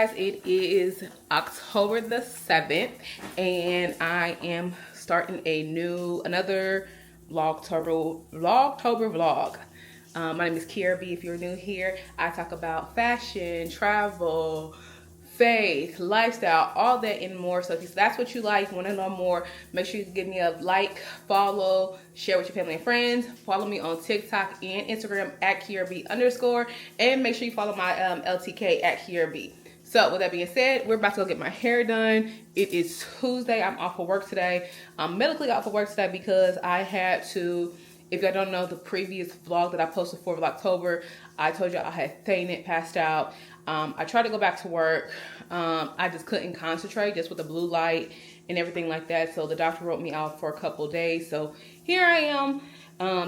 guys, it is October the 7th and I am starting another Vlogtober vlog. My name is Quiara B. If you're new here, I talk about fashion, travel, faith, lifestyle, all that and more. So if that's what you like, want to know more, make sure you give me a like, follow, share with your family and friends. Follow me on TikTok and Instagram at @KiaraB_, and make sure you follow my LTK at KiaraB. So with that being said, we're about to go get my hair done. It is Tuesday. I'm off of work today. I'm medically off of work today because I had to, if y'all don't know the previous vlog that I posted for Vlogtober, I told y'all I had fainted, passed out. I tried to go back to work. I just couldn't concentrate just with the blue light and everything like that. So the doctor wrote me out for a couple days. So here I am.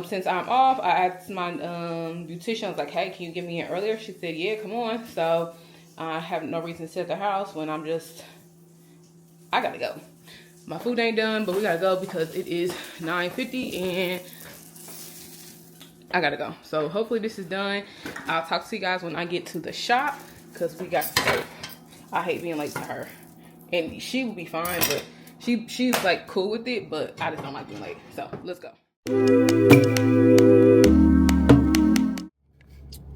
Since I'm off, I asked my beautician, I was like, hey, can you get me in earlier? She said, yeah, come on. So I have no reason to sit at the house when I gotta go. My food ain't done, but we gotta go because it is 9:50 and I gotta go. So hopefully this is done. I'll talk to you guys when I get to the shop because we got to go. I hate being late to her. And she will be fine, but she's like cool with it, but I just don't like being late. So let's go.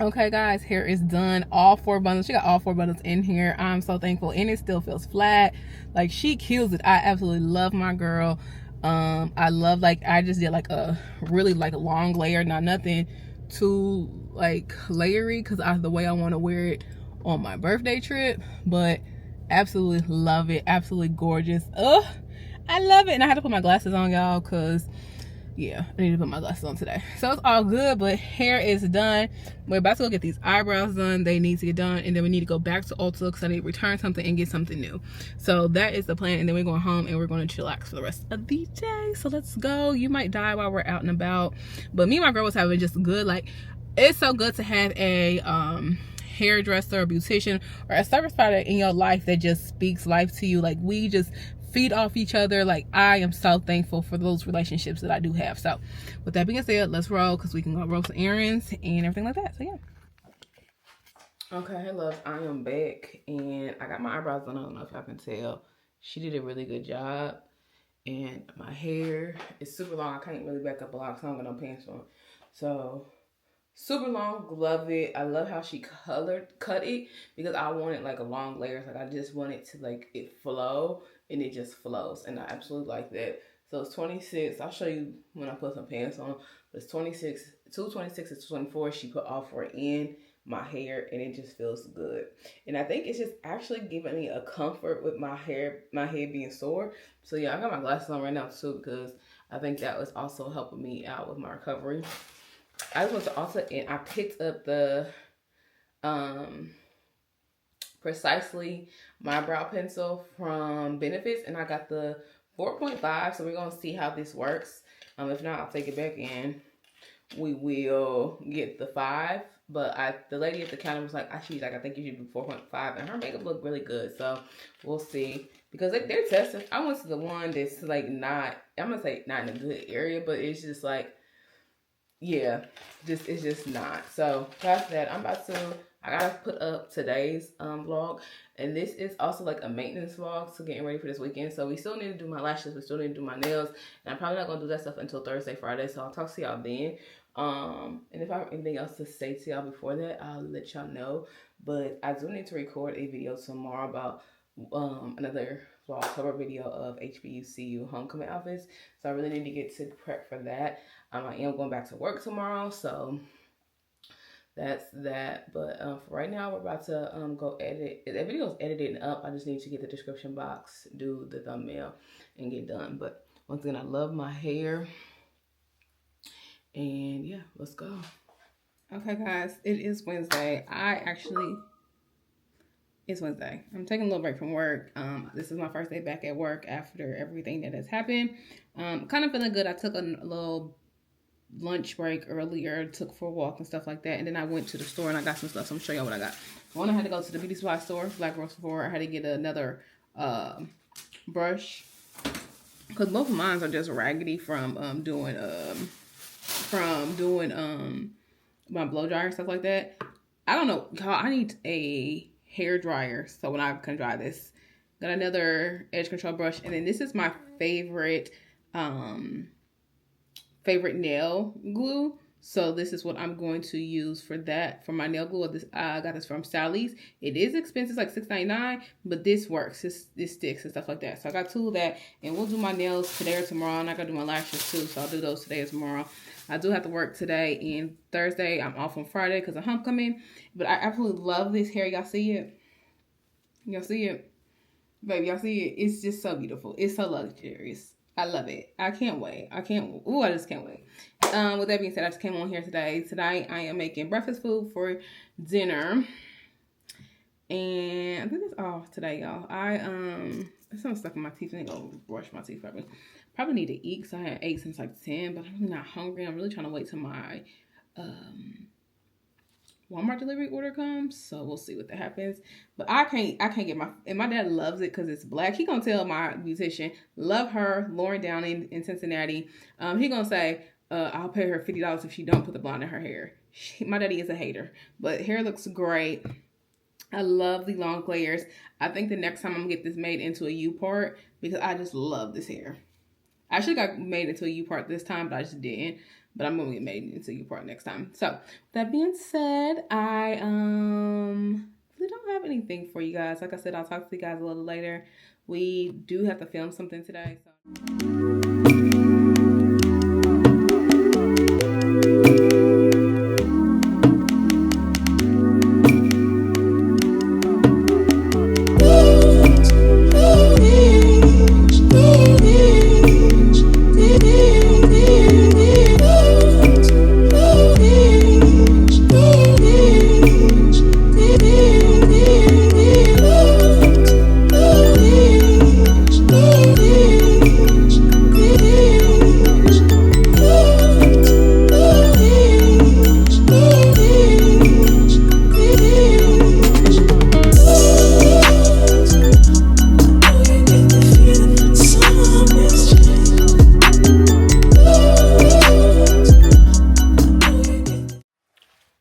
Okay guys, hair is done. All 4 bundles. She got all 4 bundles in here. I'm so thankful, and it still feels flat. Like, she kills it. I absolutely love my girl. I love, like, I just did like a really like a long layer, not nothing too like layery because the way I want to wear it on my birthday trip, but absolutely love it. Absolutely gorgeous. Ugh, I love it. And I had to put my glasses on, y'all, because yeah, I need to put my glasses on today. So it's all good, but hair is done. We're about to go get these eyebrows done. They need to get done, and then we need to go back to Ulta because I need to return something and get something new. So that is the plan, and then we're going home and we're going to chillax for the rest of the day. So let's go. You might die while we're out and about, but me and my girl was having just good, like, it's so good to have a hairdresser or beautician or a service provider in your life that just speaks life to you. Like, we just feed off each other. Like, I am so thankful for those relationships that I do have. So with that being said, let's roll because we can go roll some errands and everything like that. So yeah. Okay, hey love, I am back and I got my eyebrows done. I don't know if y'all can tell. She did a really good job, and my hair is super long. I can't really back up a lot because I don't got no pants on. So super long, love it. I love how she cut it because I wanted like a long layers. Like, I just wanted to like it flow, and it just flows, and I absolutely like that. So it's 26. I'll show you when I put some pants on. It's 26, 226 to 24. She put all 4 in my hair, and it just feels good. And I think it's just actually giving me a comfort with my head being sore. So yeah, I got my glasses on right now too because I think that was also helping me out with my recovery. I just went to Ulta and I picked up the Precisely my brow pencil from Benefits, and I got the 4.5. So we're gonna see how this works. If not, I'll take it back and we will get the 5. But the lady at the counter was like, she's like, I think you should do 4.5, and her makeup looked really good. So we'll see, because they're testing. I went to the one that's like not, I'm gonna say not in a good area, but it's just like, yeah, it's just not. So past that, I gotta put up today's vlog, and this is also like a maintenance vlog, so getting ready for this weekend. So we still need to do my lashes, we still need to do my nails, and I'm probably not gonna do that stuff until Thursday, Friday. So I'll talk to y'all then. And if I have anything else to say to y'all before that, I'll let y'all know. But I do need to record a video tomorrow about another Vlogtober video of HBCU homecoming outfits. So I really need to get to prep for that. I am going back to work tomorrow, so that's that. But for right now, we're about to go edit. The video is edited and up. I just need to get the description box, do the thumbnail, and get done. But once again, I love my hair. And yeah, let's go. Okay, guys, it is Wednesday. It's Wednesday. I'm taking a little break from work. This is my first day back at work after everything that has happened. Kind of feeling good. I took a little lunch break earlier, took for a walk and stuff like that, and then I went to the store and I got some stuff. So I'm gonna show y'all what I got. One, I had to go to the beauty supply store, Black Rose Sephora. I had to get another brush because both of mine are just raggedy from doing my blow dryer and stuff like that. I don't know, I need a hair dryer, so when I can dry this. Got another edge control brush, and then this is my favorite nail glue. So this is what I'm going to use for that, for my nail glue. I got this from Sally's. It is expensive, like $6.99, but this works. This sticks and stuff like that. So I got 2 of that, and we'll do my nails today or tomorrow. And I gotta do my lashes too, so I'll do those today or tomorrow. I do have to work today and Thursday. I'm off on Friday because of homecoming. But I absolutely love this hair. Y'all see it? Y'all see it? Baby, y'all see it? It's just so beautiful. It's so luxurious. I love it. I can't wait. I just can't wait. With that being said, I just came on here today. Tonight, I am making breakfast food for dinner. And I think that's all today, y'all. There's something stuck in my teeth. I need to go brush my teeth probably. Probably need to eat because I hadn't ate since like 10, but I'm really not hungry. I'm really trying to wait till my Walmart delivery order comes, so we'll see what that happens. But I can't get and my dad loves it because it's black. He gonna tell my beautician, love her, Lauren Downing in Cincinnati. He gonna say, I'll pay her $50 if she don't put the blonde in her hair. My daddy is a hater, but hair looks great. I love the long layers. I think the next time I'm gonna get this made into a U part because I just love this hair. I should have got made into a U part this time, but I just didn't. But I'm going to get made into a U part next time. So, that being said, I really don't have anything for you guys. Like I said, I'll talk to you guys a little later. We do have to film something today.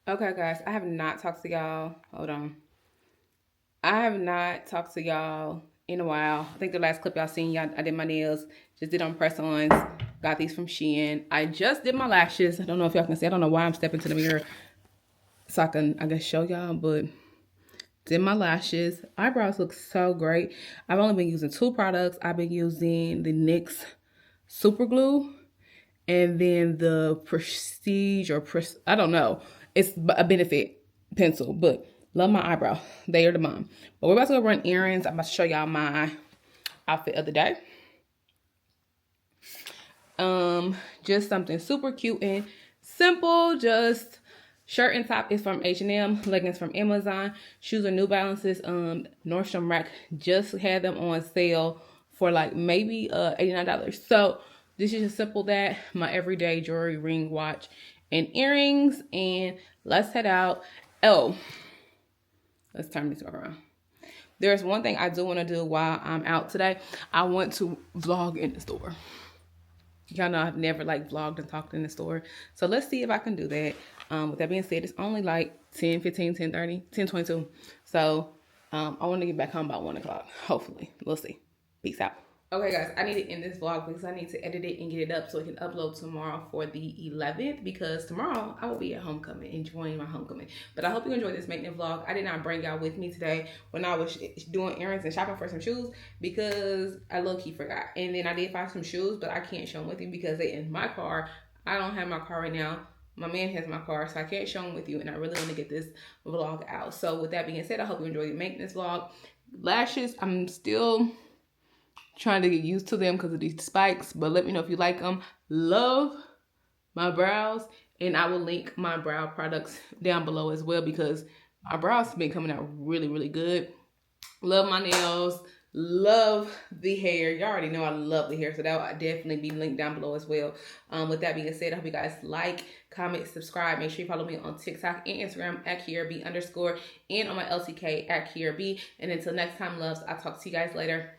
Okay, guys, I have not talked to y'all. Hold on. I have not talked to y'all in a while. I think the last clip y'all seen, I did my nails. Just did on press-ons. Got these from Shein. I just did my lashes. I don't know if y'all can see. I don't know why I'm stepping to the mirror so I can, I guess, show y'all, but did my lashes. Eyebrows look so great. I've only been using 2 products. I've been using the NYX Super Glue and then the Prestige or I don't know. It's a Benefit pencil, but love my eyebrow. They are the bomb. But we're about to go run errands. I'm about to show y'all my outfit of the day. Just something super cute and simple. Just shirt and top is from H&M, leggings from Amazon, shoes are New Balances. Nordstrom Rack just had them on sale for like maybe $89. So this is just simple that my everyday jewelry, ring, watch, and earrings. And let's head out. Oh, let's turn this around. There's one thing I do want to do while I'm out today. I want to vlog in the store. Y'all know I've never like vlogged and talked in the store. So let's see if I can do that. With that being said, it's only like 10:15, 10:30, 10:22. So I want to get back home about 1 o'clock. Hopefully. We'll see. Peace out. Okay, guys, I need to end this vlog because I need to edit it and get it up so it can upload tomorrow for the 11th, because tomorrow I will be at homecoming, enjoying my homecoming. But I hope you enjoyed this maintenance vlog. I did not bring y'all with me today when I was doing errands and shopping for some shoes because I low-key forgot. And then I did find some shoes, but I can't show them with you because they're in my car. I don't have my car right now. My man has my car, so I can't show them with you, and I really want to get this vlog out. So with that being said, I hope you enjoyed the maintenance vlog. Lashes, I'm still trying to get used to them because of these spikes, but let me know if you like them. Love my brows, and I will link my brow products down below as well because my brows have been coming out really, really good. Love my nails. Love the hair. You already know I love the hair, so that will definitely be linked down below as well. With that being said, I hope you guys like, comment, subscribe. Make sure you follow me on TikTok and Instagram at Quiara B _ and on my LTK at Quiara B. And until next time, loves, I'll talk to you guys later.